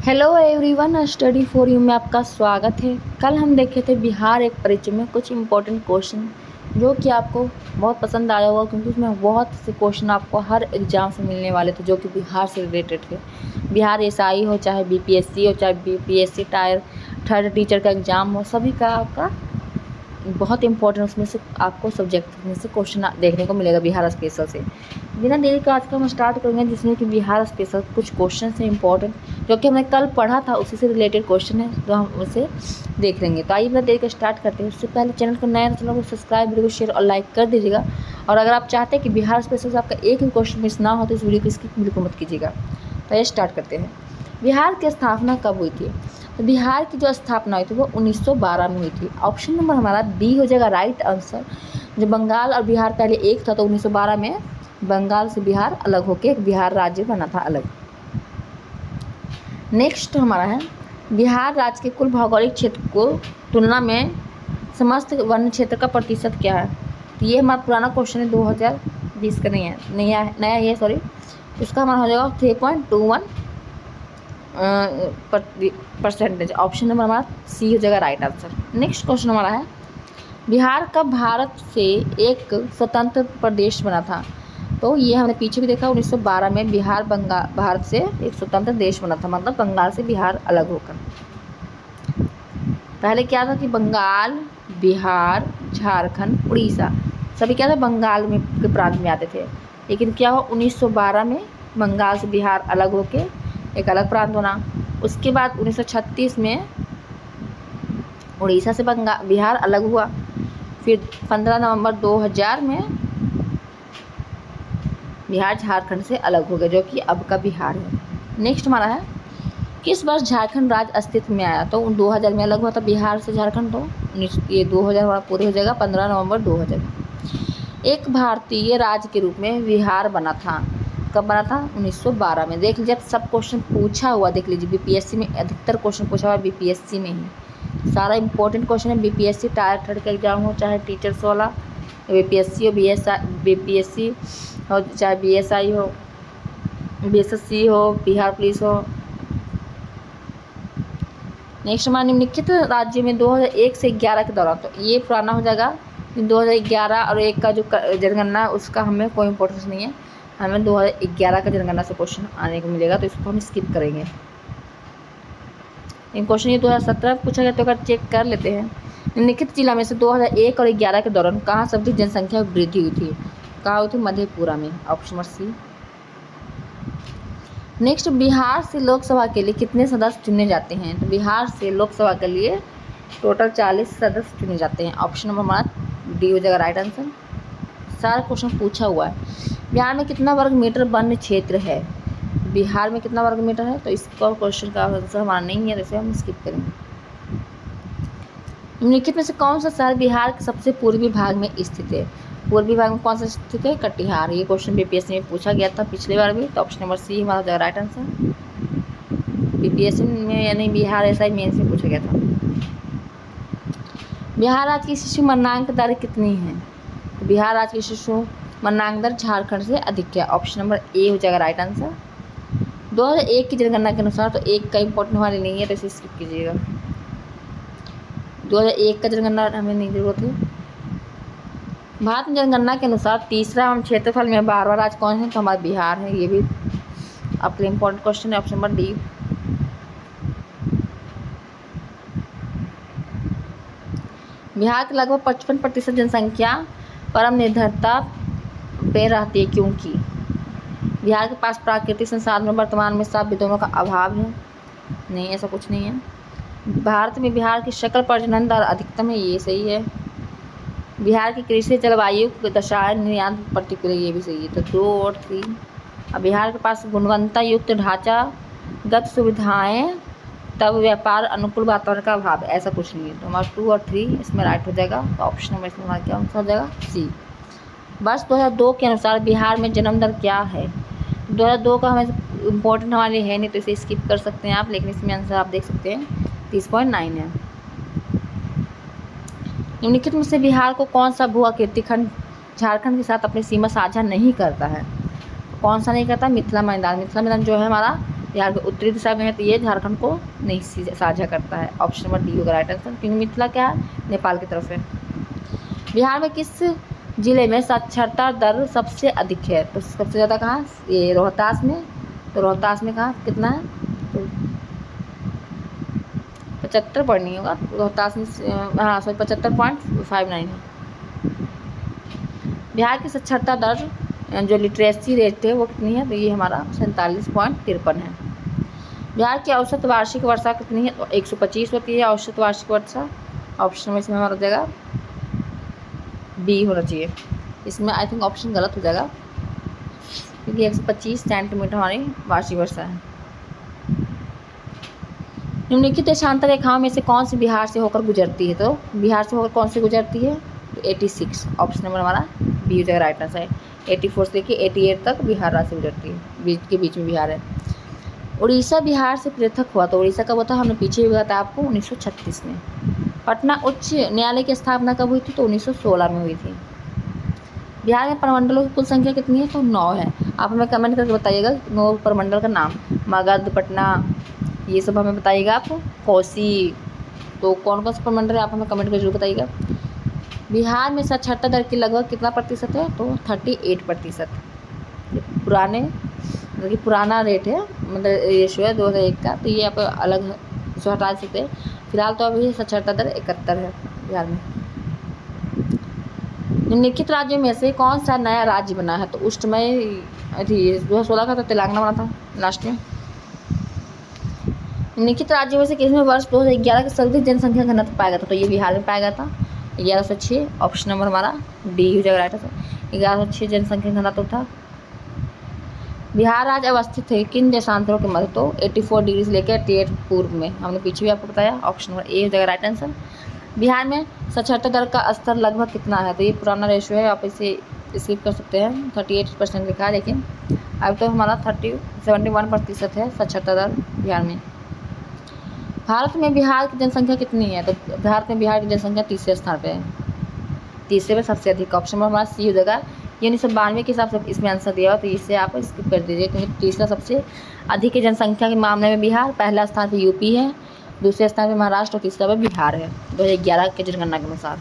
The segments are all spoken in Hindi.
Hello everyone, study for you में आपका स्वागत है। कल हम देखे थे बिहार एक परिचय में कुछ इम्पोर्टेंट क्वेश्चन जो कि आपको बहुत पसंद आया होगा, क्योंकि उसमें बहुत से क्वेश्चन आपको हर एग्ज़ाम से मिलने वाले थे जो कि बिहार से रिलेटेड थे। बिहार एसआई हो, चाहे बीपीएससी हो, चाहे बीपीएससी टायर थर्ड टीचर का एग्ज़ाम हो, सभी का आपका बहुत इंपॉर्टेंट उसमें से आपको सब्जेक्ट में से क्वेश्चन देखने को मिलेगा बिहार स्पेशल से। बिना देरी के आज का हम स्टार्ट करेंगे, जिसमें कि बिहार स्पेशल कुछ क्वेश्चन है इंपॉर्टेंट जो कि हमने कल पढ़ा था, उसी से रिलेटेड क्वेश्चन है तो हम उसे देख लेंगे। तो आइए बिना देरी के स्टार्ट करते हैं। उससे पहले चैनल को नया चैनल को सब्सक्राइब, वीडियो को शेयर और लाइक कर दीजिएगा। और अगर आप चाहते हैं कि बिहार स्पेशल से आपका एक भी क्वेश्चन मिस ना हो तो इस वीडियो को स्किप बिल्कुल मत कीजिएगा। तो ये स्टार्ट करते हैं। बिहार की स्थापना कब हुई थी? तो बिहार की जो स्थापना हुई थी वो 1912 में हुई थी। ऑप्शन नंबर हमारा बी हो जाएगा राइट आंसर। जो बंगाल और बिहार पहले एक था, तो 1912 में बंगाल से बिहार अलग होकर एक बिहार राज्य बना था अलग। नेक्स्ट हमारा है बिहार राज्य के कुल भौगोलिक क्षेत्र को तुलना में समस्त वन क्षेत्र का प्रतिशत क्या है? तो ये हमारा पुराना क्वेश्चन है, 2020 का नहीं है, नया ही है, सॉरी। इसका हमारा हो जाएगा 3.21 परसेंटेज। ऑप्शन नंबर हमारा सी हो जाएगा राइट आंसर। नेक्स्ट क्वेश्चन हमारा है बिहार कब भारत से एक स्वतंत्र प्रदेश बना था? तो ये हमने पीछे भी देखा, 1912 में बिहार भारत से एक स्वतंत्र देश बना था, मतलब बंगाल से बिहार अलग होकर। पहले क्या था कि बंगाल, बिहार, झारखंड, उड़ीसा सभी क्या था बंगाल में के प्रांत में आते थे। लेकिन क्या हुआ, 1912 में बंगाल से बिहार अलग होके एक अलग प्रांत बना। उसके बाद 1936 में उड़ीसा से बिहार अलग हुआ। फिर 15 नवंबर 2000 में बिहार झारखंड से अलग हो गया, जो कि अब का बिहार है। नेक्स्ट हमारा है किस वर्ष झारखंड राज्य अस्तित्व में आया? तो 2000 में अलग हुआ था बिहार से झारखंड। तो ये 2000 हमारा पूरे हो जाएगा 15 नवंबर 2000। एक भारतीय राज्य के रूप में बिहार बना था, कब बना था? 1912 में। देख लीजिए, सब क्वेश्चन पूछा हुआ देख लीजिए, बीपीएससी में अधिकतर क्वेश्चन पूछा हुआ बीपीएससी में ही सारा इंपॉर्टेंट क्वेश्चन है। बीपीएससी टायर थर्ड का एग्जाम हो, चाहे टीचर्स वाला बीपीएससी हो, बीपीएससी हो, चाहे बीएसआई हो, बीएसएससी हो, बिहार पुलिस हो। नेक्स्ट हमारा निम्नलिखित राज्य में 2001 से 11 के दौरान, तो ये पुराना हो जाएगा। 2011 और 1 का जो जनगणना है उसका हमें कोई इंपॉर्टेंस नहीं है, हमें 2011 का जनगणना से क्वेश्चन आने को मिलेगा, तो इसको हम स्किप करेंगे। इन क्वेश्चन ये 2017 पूछा गया, तो अगर चेक कर लेते हैं। निम्नलिखित जिला में से 2001 और 11 के दौरान कहाँ सबसे जनसंख्या वृद्धि हुई थी? कहाँ हुई थी? मधेपुरा में। Option number C. Next, Bihar से लोकसभा के लिए कितने सदस्य चुने जाते हैं? तो बिहार से लोकसभा के लिए टोटल 40 सदस्य चुने जाते हैं। ऑप्शन नंबर हमारा डी हो जाएगा राइट आंसर। सारा क्वेश्चन पूछा हुआ है। बिहार में कितना वर्ग मीटर वन क्षेत्र है? बिहार में कितना वर्ग मीटर है? तो इसका क्वेश्चन का आंसर हमारा नहीं है, जैसे हम स्किप करेंगे। निम्नलिखित में से कौन सा शहर बिहार के सबसे पूर्वी भाग में स्थित है? पूर्वी भाग में कौन सा स्थित है? कटिहार। ये क्वेश्चन बीपीएससी में पूछा गया था पिछली बार भी, तो ऑप्शन नंबर सी हमारा हो जाएगा राइट आंसर। बीपीएससी में यानी बिहार एसआई मेन से पूछा गया था। बिहार राज्य की शिशु मरणांक दर कितनी है? तो बिहार राज्य की शिशु मरणांक दर झारखंड से अधिक है। ऑप्शन नंबर ए हो जाएगा राइट आंसर। 2001 की जनगणना के अनुसार, तो एक का इंपॉर्टेंट वाले नहीं है, तो इसे स्किप कीजिएगा। 2001 का जनगणना हमें नहीं जरूरत है। भारत में जनगणना के अनुसार तीसरा हम क्षेत्रफल में 12वां राज्य कौन है? तो हमारा बिहार है। ये भी आपके लिए इंपॉर्टेंट क्वेश्चन है। Option number D. बिहार की लगभग 55% जनसंख्या परम निर्भरता पे रहती है, क्योंकि बिहार के पास प्राकृतिक संसाधनों वर्तमान में सब विद्युतों का अभाव है। नहीं, ऐसा कुछ नहीं है। भारत में बिहार की सकल प्रजनन दर अधिकतम है, ये सही है। बिहार की कृषि जलवायु दशाएं निर्यात प्रतिकूल, ये भी सही है। तो 2 और 3। अब बिहार के पास गुणवत्ता युक्त ढांचागत सुविधाएं तब व्यापार अनुकूल वातावरण का अभाव, ऐसा कुछ नहीं है। तो हमारा 2 और 3 इसमें राइट हो जाएगा। तो ऑप्शन नंबर इसमें हमारा क्या आंसर हो जाएगा? सी। वर्ष 2002 के अनुसार बिहार में जन्म दर क्या है? 2002 का हमें इम्पोर्टेंट हमारे लिए है नहीं, तो इसे स्किप कर सकते हैं आप, लेकिन इसमें आंसर आप देख सकते हैं 30.9 है। निम्नलिखित में से बिहार को कौन सा भू आकृति खंड झारखंड के साथ अपनी सीमा साझा नहीं करता है? कौन सा नहीं करता? मिथिला मैदान। मिथिला मैदान जो है हमारा बिहार के उत्तरी दिशा में है, तो ये झारखंड को नहीं साझा करता है। ऑप्शन नंबर डी होगा राइट आंसर, क्योंकि मिथिला क्या है, नेपाल की तरफ है। बिहार में किस जिले में साक्षरता दर सबसे अधिक है? तो सबसे ज़्यादा कहाँ, ये रोहतास में। तो रोहतास में कहाँ कितना है, तो 75 पॉइंट नहीं होगा, रोहतास में हाँ सॉरी 75.59 है। बिहार की साक्षरता दर जो लिटरेसी रेट है वो कितनी है, तो ये हमारा 47.53 है। बिहार की औसत वार्षिक वर्षा कितनी है, तो 125 होती है औसत वार्षिक वर्षा। ऑप्शन में इसमें हमारा हो जाएगा बी होना चाहिए। इसमें आई थिंक ऑप्शन गलत हो जाएगा, क्योंकि 125 सेंटीमीटर हमारी वार्षिक वर्षा है। निम्नलिखित देशांतर रेखाओं में से कौन सी बिहार से होकर गुजरती है? तो बिहार से होकर कौन सी गुजरती है, तो 86। ऑप्शन नंबर हमारा बी हो जाएगा राइट आंसर है। 84 से लेकर 88 तक बिहार राज्य से गुजरती है, बीच में बिहार है। उड़ीसा बिहार से पृथक हुआ, तो उड़ीसा कब होता है, हमने पीछे भी बताया आपको 1936 में। पटना उच्च न्यायालय की स्थापना कब हुई थी, तो 1916 में हुई थी। बिहार में प्रमंडलों की कुल संख्या कितनी है, तो 9 है। आप हमें कमेंट करके बताइएगा 9 प्रमंडल का नाम। मगध, पटना, ये सब हमें बताइएगा आप। कोसी, तो कौन कौन सा प्रमंडल है आप हमें कमेंट करके जरूर बताइएगा। बिहार में साक्षरता दर की लगभग कितना प्रतिशत है, तो 38%। पुराने मतलब कि पुराना रेट है, मतलब रेशियो है 2001 का, तो ये आप अलग इसको हटा सकते हैं। फिलहाल तो अभी साक्षरता दर 71 है बिहार में। निम्नलिखित राज्यों में से कौन सा नया राज्य बना है, तो उष्टमय 2016 का तो तेलंगाना बना था लास्ट में। निम्नलिखित राज्यों में से किसमें वर्ष 2011 के सर्वाधिक जनसंख्या घनत्व पाया गया था, तो ये बिहार में पाया गया था 1106। ऑप्शन नंबर हमारा डी हो जाएगा राइट आंसर, 1106 जनसंख्या घनत्व था। बिहार राज्य अवस्थित है किन देशांतरों के मध्य, तो 84 डिग्री से लेकर 88 पूर्व में, हमने पीछे भी आपको बताया। ऑप्शन नंबर ए हो जाएगा राइट आंसर। बिहार में साक्षरता दर का स्तर लगभग कितना है, तो ये पुराना रेशियो है, आप इसे स्किप कर सकते हैं। 38% लिखा है, लेकिन अब तो हमारा 71% है साक्षरता दर बिहार में। भारत में बिहार की जनसंख्या कितनी है, तो भारत में बिहार की जनसंख्या तीसरे स्थान पर है, तीसरे में सबसे अधिक। ऑप्शन में हमारा सी हो जाएगा। ये 1992 के हिसाब से इसमें आंसर दिया हो, तो इसे आप स्किप कर दीजिए, क्योंकि तीसरा सबसे अधिक जनसंख्या के मामले में बिहार, पहला स्थान पर यूपी है, दूसरे स्थान पर महाराष्ट्र और तीसरा पर बिहार है 2011 के जनगणना के अनुसार।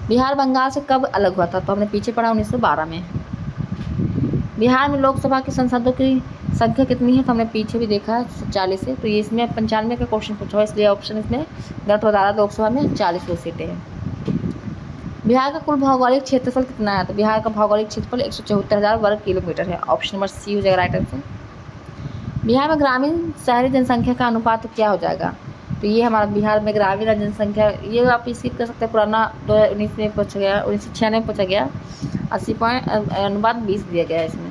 बिहार बंगाल से कब अलग हुआ था, तो हमने पीछे पढ़ा 1912 में। बिहार में लोकसभा के सांसदों की संख्या कितनी है, तो हमने पीछे भी देखा है 40 है, तो ये इसमें 95 का क्वेश्चन पूछा है, इसलिए ऑप्शन इसमें गलत बता रहा। लोकसभा में 40 सीटें हैं। बिहार का कुल भौगोलिक क्षेत्रफल कितना है, तो बिहार का भौगोलिक क्षेत्रफल 174,000 वर्ग किलोमीटर है। ऑप्शन नंबर सी हो जाएगा राइट आंसर। बिहार में ग्रामीण शहरी जनसंख्या का अनुपात क्या हो जाएगा, तो ये हमारा बिहार में ग्रामीण जनसंख्या, ये आप स्किप कर सकते हैं, पुराना 2019 में पूछा गया, 1996 में पूछा गया, 80.20 दिया गया है इसमें।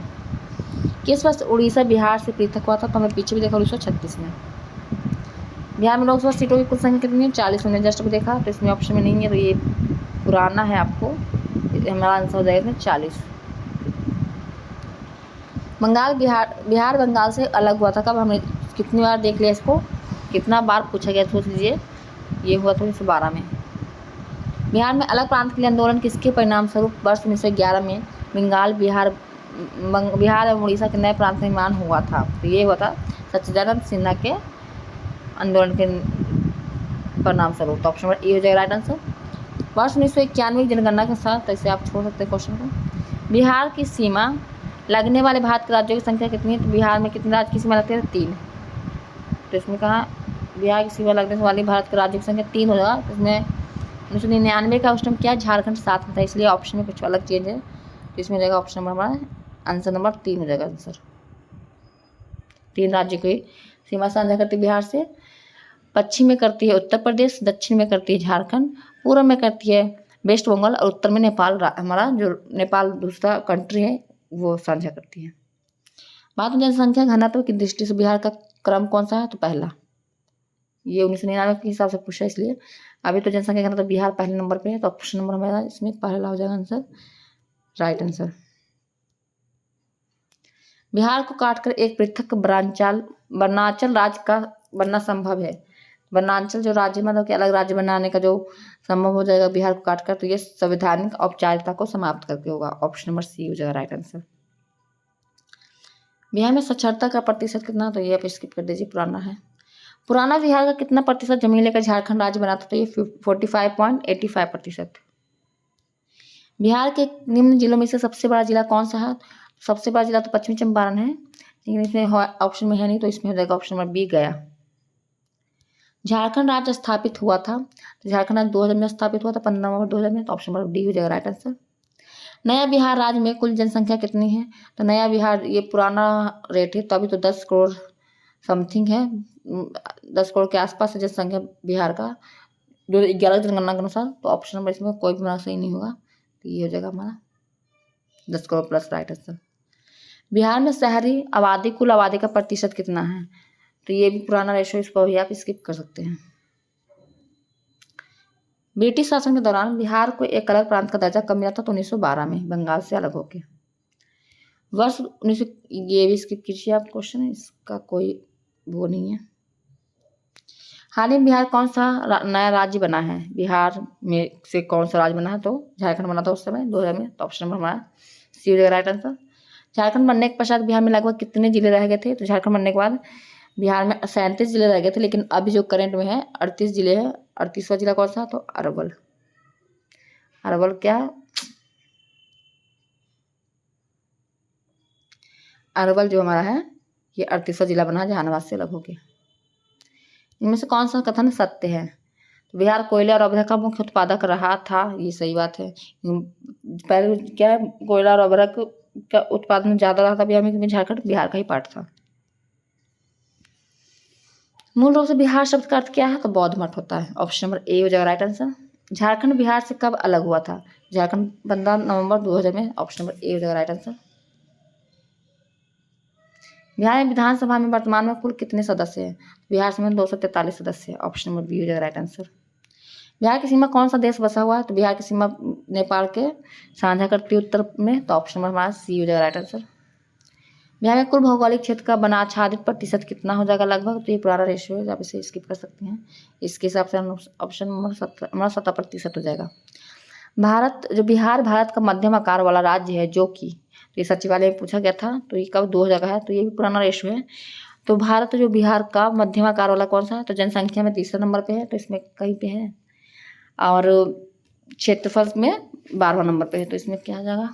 किस वर्ष उड़ीसा बिहार से पृथक हुआ था, तो हमने पीछे भी देखा 1936 में। बिहार में लोकसभा सीटों की कुल संख्या कितनी है, 40 हमने जस्ट भी देखा, तो इसमें ऑप्शन में नहीं है, तो ये पुराना है, आपको हमारा आंसर हो जाएगा इसमें 40। बिहार बंगाल से अलग हुआ था कब, हमने कितनी बार देख लिया इसको, कितना बार पूछा गया, सोच लीजिए। ये हुआ था 1912 में। बिहार में अलग प्रांत के लिए आंदोलन किसके परिणाम स्वरूप वर्ष 1911 में बंगाल बिहार एवं उड़ीसा के नए प्रांत निर्माण हुआ था, तो ये हुआ था सच्चिदानंद सिन्हा के आंदोलन के परिणाम स्वरूप। ऑप्शन नंबर ए हो जाएगा राइट आंसर। वर्ष 1991 की जनगणना के साथ, तो इसे आप छोड़ सकते हैं क्वेश्चन को। बिहार की सीमा लगने वाले भारत के राज्यों की संख्या कितनी है, तो बिहार में कितने राज्य की सीमा लगती है, 3। तो इसमें कहा बिहार की सीमा लगने वाली भारत के राज्यों की संख्या 3 होगा। तो इसमें 1999 का उस क्या झारखंड साथ में था, इसलिए ऑप्शन में कुछ अलग चेंज है, तो इसमें जाएगा ऑप्शन नंबर हमारा आंसर नंबर 3 हो जाएगा आंसर। 3 राज्य की सीमा साझा करती है बिहार से। पश्चिम में करती है उत्तर प्रदेश, दक्षिण में करती है झारखंड, पूर्व में करती है वेस्ट बंगाल, और उत्तर में नेपाल, हमारा जो नेपाल दूसरा कंट्री है वो साझा करती है। बात जनसंख्या घनत्व की दृष्टि से बिहार का क्रम कौन सा है, तो पहला। ये 1999 के हिसाब से पूछा, इसलिए अभी तो जनसंख्या घनत्व बिहार पहले नंबर पे है, तो ऑप्शन नंबर हमारा इसमें पहला हो जाएगा आंसर राइट आंसर। बिहार को काटकर एक पृथक वनांचल राज्य का बनना संभव है। वनांचल जो राज्य मतलब कि अलग राज्य बनाने का जो संभव हो जाएगा बिहार को काटकर, तो ये संवैधानिक औपचारिकता को समाप्त करके होगा। ऑप्शन नंबर सी हो जाएगा राइट आंसर। बिहार में साक्षरता का प्रतिशत कितना, तो ये आप स्किप कर दीजिए, पुराना है। पुराना बिहार का कितना प्रतिशत जमीन लेकर झारखंड राज्य बना था, तो ये 45.85%। बिहार के निम्न जिलों में से सबसे बड़ा जिला कौन सा है? सबसे बड़ा जिला तो पश्चिमी चंपारण है, लेकिन इसमें ऑप्शन में है नहीं, तो इसमें हो जाएगा ऑप्शन नंबर बी, गया। झारखंड राज्य स्थापित हुआ था, तो झारखंड राज्य 2000 में स्थापित हुआ था, 15 नवंबर 2000 में, तो ऑप्शन नंबर डी हो जाएगा राइट आंसर। नया बिहार राज्य में कुल जनसंख्या कितनी है? तो नया बिहार, ये पुराना रेट है, तो अभी तो 10 करोड़ समथिंग है, 10 करोड़ के आसपास है जनसंख्या बिहार का 2011 जनगणना के अनुसार, तो ऑप्शन नंबर इसमें कोई भी हमारा सही नहीं होगा, तो ये हो जाएगा हमारा 10 crore plus right answer. Bihar में शहरी आबादी कुल आबादी का प्रतिशत कितना है? तो ये भी पुराना रेशो, इसको भी आप स्किप कर सकते हैं। ब्रिटिश शासन के दौरान बिहार को एक अलग प्रांत का दर्जा कब मिला था? तो 1912 में, बंगाल से अलग होके। वर्ष 1900, ये भी स्किप कीजिए आप, क्वेश्चन है इसका कोई वो नहीं है। हाल ही में बिहार कौन सा नया राज्य बना है? बिहार में से कौन सा राज्य बना है? तो झारखंड बना था उस समय 2000 में, तो ऑप्शन नंबर हमारा सी हो जाएगा राइट आंसर। झारखंड बनने के पश्चात बिहार में लगभग कितने जिले रह गए थे? तो झारखंड बनने के बाद बिहार में 37 जिले रह गए थे, लेकिन अभी जो करंट में है 38 जिले हैं। 38वां जिला कौन सा? तो अरवल। अरवल क्या? अरवल जो हमारा है ये 38वां जिला बना जहानाबाद से अलग होके। इनमें से कौन सा कथन सत्य है? तो बिहार कोयले और अभ्रक का मुख्य उत्पादक रहा था, ये सही बात है। पहले क्या है, कोयला और अभ्रक का उत्पादन ज़्यादा रहा था बिहार में, क्योंकि झारखंड बिहार का ही पार्ट था। मूल रूप से बिहार शब्द का अर्थ क्या है? तो बौद्ध मठ होता है, ऑप्शन नंबर ए हो जाएगा राइट आंसर। झारखंड बिहार से कब अलग हुआ था? झारखंड 15 नवंबर 2000 में, ऑप्शन नंबर ए हो जाएगा राइट आंसर। बिहार में विधानसभा में वर्तमान में कुल कितने सदस्य हैं? बिहार में 243 सदस्य हैं, ऑप्शन नंबर बी हो जाएगा राइट आंसर। बिहार की सीमा कौन सा देश बसा हुआ है? तो बिहार की सीमा नेपाल के साझा करती है उत्तर में, तो ऑप्शन नंबर हमारा सी हो जाएगा राइट आंसर। बिहार में कुल भौगोलिक क्षेत्र का बना आच्छादित प्रतिशत कितना हो जाएगा लगभग? तो ये पुराना रेशियो है, आप इसे स्किप कर सकते हैं। इसके हिसाब से ऑप्शन नंबर 70% हो जाएगा। भारत जो बिहार भारत का मध्यम आकार वाला राज्य है, जो कि तो ये सचिवालय में पूछा गया था, तो ये कब 2 जगह है, तो ये भी पुराना रेशियो है। तो भारत जो बिहार का मध्यम आकार वाला कौन सा है? तो जनसंख्या में तीसरा नंबर पे है, तो इसमें कहीं पे है, और क्षेत्रफल में 12वां नंबर पे है, तो इसमें क्या आ जाएगा?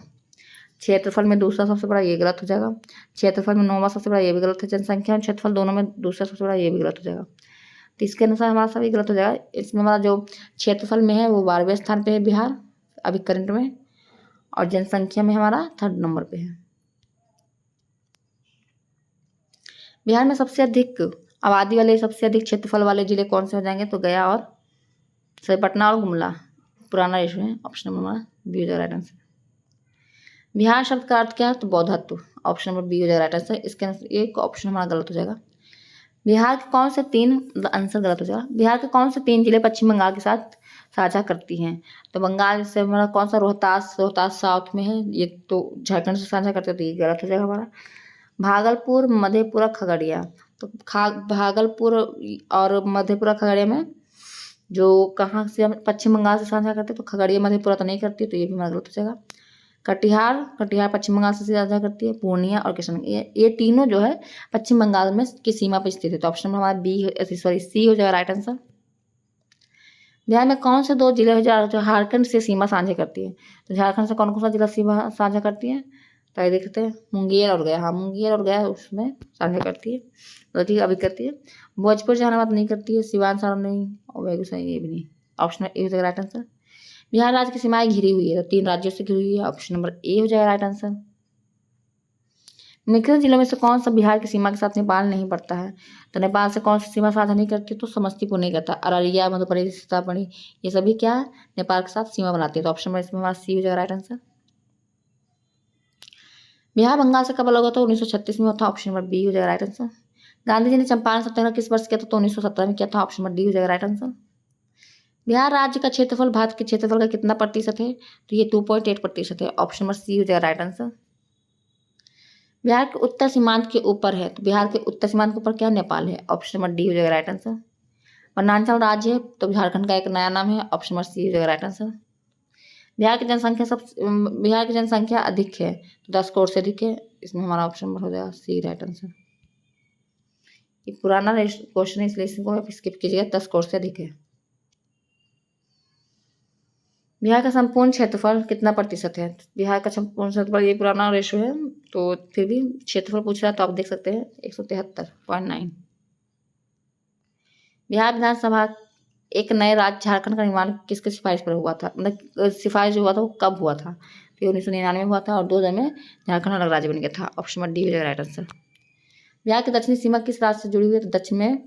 क्षेत्रफल में दूसरा सबसे बड़ा, ये गलत हो जाएगा। क्षेत्रफल में 9वां सबसे बड़ा, ये भी गलत है। जनसंख्या और क्षेत्रफल दोनों में दूसरा सबसे बड़ा, ये भी गलत हो जाएगा। तो इसके अनुसार हमारा सभी गलत हो जाएगा। इसमें हमारा जो क्षेत्रफल में है वो 12वें स्थान पे है बिहार अभी करंट में, और जनसंख्या में हमारा 3rd नंबर पे है। बिहार में सबसे अधिक आबादी वाले, सबसे अधिक क्षेत्रफल वाले जिले कौन से हो जाएंगे? तो गया और पटना और गुमला, पुराना रेशो है, ऑप्शन नंबर हमारा बी हो जाएगा राइट आंसर। बिहार शब्द का अर्थ क्या है? तो बौद्धत्व, ऑप्शन नंबर बी हो जाएगा राइट आंसर। इसके एक ऑप्शन हमारा गलत हो जाएगा। बिहार के कौन से 3 आंसर गलत हो जाएगा। बिहार के कौन से 3 जिले पश्चिम बंगाल के साथ साझा करती हैं? तो बंगाल से हमारा कौन सा? रोहतास साउथ में है, ये तो झारखंड से साझा करते हैं, तो ये गलत हो जाएगा हमारा। भागलपुर, मधेपुरा, खगड़िया, तो भागलपुर और मधेपुरा खगड़िया में जो कहाँ से हम पश्चिम बंगाल से साझा करते हैं, तो खगड़िया मधेपुरा तो नहीं करती, तो ये भी हमारा गलत हो जाएगा। कटिहार पश्चिम बंगाल से साझा करती है, पूर्णिया और किशनगंज, ये तीनों जो है पश्चिम बंगाल में की सीमा पर स्थित है, तो ऑप्शन हमारा सी हो जाएगा राइट आंसर। बिहार में कौन से 2 जिले जो झारखंड से सीमा साझा करती है? तो झारखंड से कौन कौन सा जिला सीमा साझा करती है? तो ये देखते हैं, मुंगेर और गया, हाँ मुंगेर और गया उसमें साझा करती है, तो ठीक अभी करती है। भोजपुर जहानाबाद नहीं करती है, सिवान सारण नहीं, और बेगूसराय ये भी नहीं, ऑप्शन ए हो जाएगा राइट आंसर। बिहार राज्य की सीमाएं घिरी हुई है, तो 3 राज्यों से घिरी हुई है, ऑप्शन नंबर ए हो जाएगा राइट आंसर। निम्नलिखित जिलों में से कौन सा बिहार की सीमा के साथ नेपाल नहीं पड़ता है? तो नेपाल से कौन सी सीमा साझा नहीं करती? तो समस्तीपुर नहीं करता, अररिया, मधुबनी, सीतामढ़ी, ये सभी क्या है? नेपाल के साथ सीमा बनाती है, तो ऑप्शन नंबर इसमें हमारा सी हो जाएगा राइट आंसर। बिहार बंगाल से कब अलग हुआ था? 1936 में हुआ था, ऑप्शन नंबर बी हो जाएगा राइट आंसर। गांधी जी ने चंपारण सत्याग्रह किस वर्ष किया था? तो 1917 में किया था, ऑप्शन नंबर डी हो जाएगा राइट आंसर। बिहार राज्य का क्षेत्रफल भारत के क्षेत्रफल का कितना प्रतिशत है? तो ये 2.8% है, ऑप्शन नंबर सी हो जाएगा राइट आंसर। बिहार के उत्तर सीमांत के ऊपर है, तो बिहार के उत्तर सीमांत के ऊपर क्या? नेपाल है, ऑप्शन नंबर डी हो जाएगा राइट आंसर। वनांचल राज्य है, तो झारखंड का एक नया नाम है, ऑप्शन नंबर सी हो जाएगा राइट आंसर। बिहार की जनसंख्या अधिक है, तो 10 करोड़ से अधिक है, इसमें हमारा ऑप्शन नंबर हो जाएगा सी राइट आंसर। ये पुराना क्वेश्चन है इसलिए इसको आप स्किप कीजिएगा, 10 करोड़ से अधिक है। बिहार का संपूर्ण क्षेत्रफल कितना प्रतिशत है? बिहार का संपूर्ण क्षेत्रफल, ये पुराना रेशो है तो फिर भी क्षेत्रफल पूछ रहा है तो आप देख सकते हैं 173.9। बिहार विधानसभा एक नए राज्य झारखंड का निर्माण किसके सिफारिश पर हुआ था? मतलब सिफारिश जो हुआ था वो कब हुआ था? तो 1999 में हुआ था और 2000 में झारखंड अलग राज्य बन गया था। ऑप्शन नंबर डी हो जाएगा राइट आंसर। बिहार की दक्षिणी सीमा किस राज्य से जुड़ी हुई है? तो दक्षिण में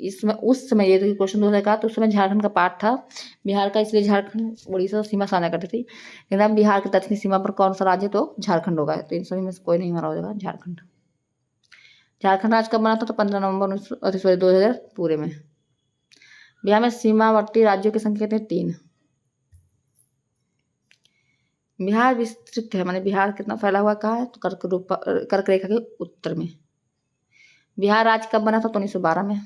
इसमें उस समय, ये क्वेश्चन 2000 का, तो उस समय झारखंड का पार्ट था बिहार का, इसलिए झारखंड उड़ीसा सीमा साझा करती थी। लेकिन अब बिहार की दक्षिणी सीमा पर कौन सा राज्य? तो झारखंड होगा। तो इन सभी में से कोई नहीं हमारा हो जाएगा झारखंड। झारखंड राज्य कब बना था? तो 15 नवंबर 2000 पूरे में। बिहार में सीमावर्ती राज्यों की संख्या कितनी? 3। बिहार विस्तृत है, माने बिहार कितना फैला हुआ कहाँ है? तो कर्क रेखा के उत्तर में। बिहार राज्य कब बना था? तो 1912 में।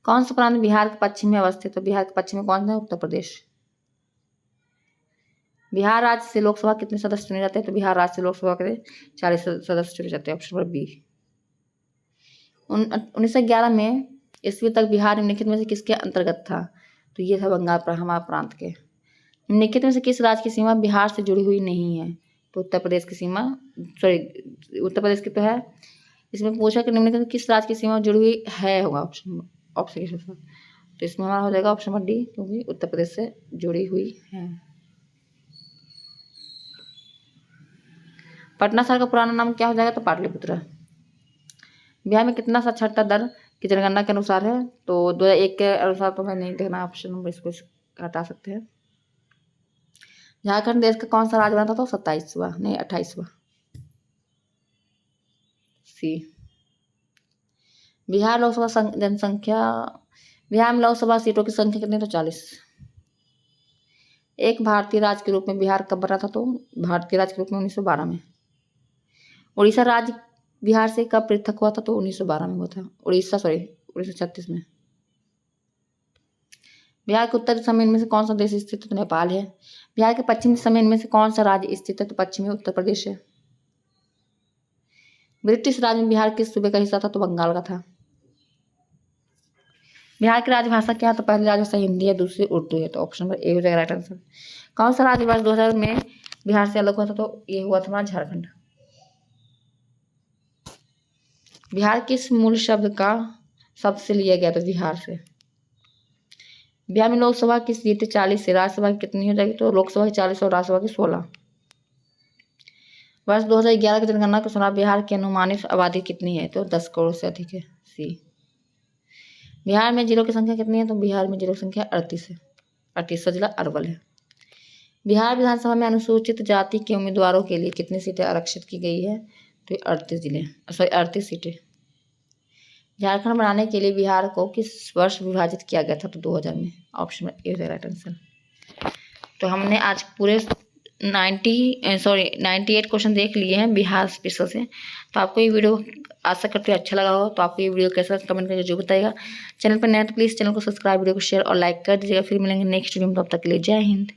कौन सा प्रांत बिहार के पश्चिम में अवस्थित है? तो बिहार के पश्चिम में कौन है? उत्तर प्रदेश। बिहार राज्य से लोकसभा कितने सदस्य चुने जाते हैं? तो बिहार राज्य से लोकसभा के 40 सदस्य चुने जाते हैं। Option number B. 1911 में ईस्वी तक बिहार निम्नलिखित में से किसके अंतर्गत था? तो ये था बंगाल हमारा प्रांत के। निम्नलिखित में से किस राज्य की सीमा बिहार से जुड़ी हुई नहीं है? तो उत्तर प्रदेश की सीमा, उत्तर प्रदेश की तो है। इसमें पूछा कि निम्नलिखित में किस राज्य की सीमा जुड़ी हुई है, होगा ऑप्शन के साथ। तो इसमें हमारा हो जाएगा ऑप्शन नंबर डी, क्योंकि उत्तर प्रदेश से जुड़ी हुई है। पटना शहर का पुराना नाम क्या हो जाएगा? तो पाटलिपुत्र। बिहार में कितना साक्षरता दर की जनगणना के अनुसार है? तो 2001 के अनुसार तो मैं नहीं देखना, ऑप्शन नंबर इसको हटा सकते हैं। झारखंड देश का कौन सा राज्य बना था? तो 27वां, नहीं 28वां, सी। बिहार लोकसभा जनसंख्या, बिहार में लोकसभा सीटों की संख्या कितनी? तो 40। एक भारतीय राज्य के रूप में बिहार कब बना था? तो भारतीय राज्य के रूप में 1912 में। उड़ीसा राज्य बिहार से कब पृथक हुआ था? तो 1912 में हुआ था। 1936 में। बिहार के उत्तर दिशा में इनमें से कौन सा देश स्थित है? तो नेपाल है। बिहार के पश्चिम दिशा में इनमें से कौन सा राज्य स्थित है? तो पश्चिमी उत्तर प्रदेश है। ब्रिटिश राज में बिहार किस सूबे का हिस्सा था? तो बंगाल का था। बिहार की राजभाषा क्या है? तो पहली राजभाषा हिंदी है, दूसरी उर्दू है। तो ऑप्शन नंबर ए हो जाएगा राइट आंसर। कौन सा राज्य वर्ष 2000 में बिहार से अलग हुआ था? तो ये हुआ था हमारा झारखंड। बिहार किस मूल शब्द का शब्द से लिया गया? तो बिहार से। बिहार में लोकसभा की सीटें 40 से, राज्यसभा की कितनी हो जाएगी? तो लोकसभा की 40 और राज्यसभा की 16। वर्ष 2011 की जनगणना के अनुसार बिहार की अनुमानित आबादी कितनी है? तो 10 करोड़ से अधिक है, सी। बिहार में जिलों की संख्या कितनी है? तो बिहार में जिलों की संख्या 38 है। 38वां जिला अरवल है। बिहार विधानसभा में अनुसूचित जाति के उम्मीदवारों के लिए कितनी सीटें आरक्षित की गई है? तो 38 सीटें। झारखंड बनाने के लिए बिहार को किस वर्ष विभाजित किया गया था? तो 2000 में। ऑप्शन ए है राइट आंसर। तो हमने आज पूरे 98 क्वेश्चन देख लिए हैं बिहार स्पेशल से। तो आपको ये वीडियो आशा करते हैं अच्छा लगा हो। तो आपको ये वीडियो कैसा कमेंट करके जो बताइएगा। चैनल पर नया तो प्लीज़ चैनल को सब्सक्राइब, वीडियो को शेयर और लाइक कर दीजिएगा। फिर मिलेंगे नेक्स्ट वीडियो में, तब तक के लिए जय हिंद।